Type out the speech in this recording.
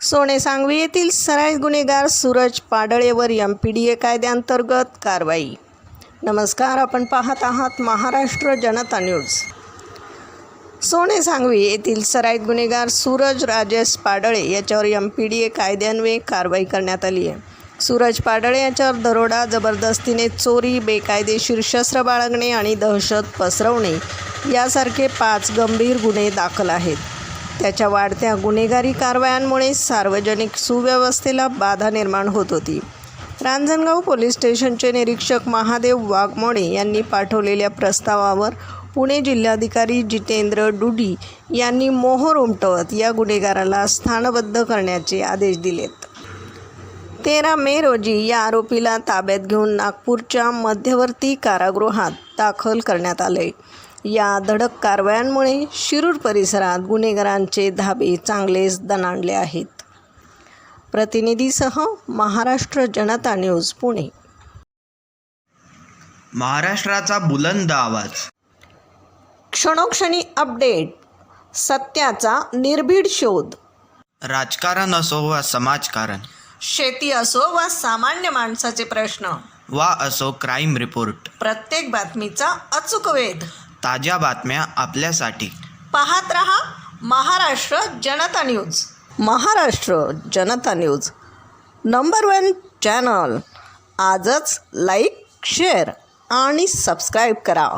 सोने सांगवी येथील सराईत गुन्हेगार सूरज पाडळेवर MPDA कायद्याअंतर्गत कारवाई। नमस्कार, आपण पाहत आहात महाराष्ट्र जनता न्यूज। सोने सांगवी येथील सराईत गुन्हेगार सूरज राजेश पाडळे याच्यावर MPDA कायद्यान्वये कारवाई करण्यात आली आहे। सूरज पाडळे याच्यावर दरोडा, जबरदस्तीने चोरी, बेकायदेशीर शस्त्र बाळगणे आणि दहशत पसरवणे यासारखे 5 गंभीर गुन्हे दाखल आहेत। त्याच्या वाढत्या गुन्हेगारी कारवायांमुळे सार्वजनिक सुव्यवस्थेला बाधा निर्माण होत होती। रांजणगाव पोलीस स्टेशनचे निरीक्षक महादेव वाघमोडे यांनी पाठवलेल्या प्रस्तावावर पुणे जिल्हाधिकारी जितेंद्र डुडी यांनी मोहर उमटवत या गुन्हेगाराला स्थानबद्ध करण्याचे आदेश दिलेत। 13 मे रोजी या आरोपीला ताब्यात घेऊन नागपूरच्या मध्यवर्ती कारागृहात दाखल करण्यात आले। या धडक कारवायांमुळे शिरूर परिसरात गुन्हेगारांचे धाबे चांगलेच दणाणले आहेत। प्रतिनिधीसह महाराष्ट्र जनता न्यूज, पुणे। महाराष्ट्राचा बुलंद आवाज, क्षणोक्षणी अपडेट, सत्याचा निर्भीड शोध। राजकारण असो वा समाजकारण, शेती असो वा सामान्य माणसाचे प्रश्न, वा असो क्राईम रिपोर्ट, प्रत्येक बातमीचा अचूक वेध। ताज्या बातम्या आपल्यासाठी पाहत रहा महाराष्ट्र जनता न्यूज। महाराष्ट्र जनता न्यूज नंबर 1 चॅनल। आजच लाईक, शेअर आणि सबस्क्राईब करा।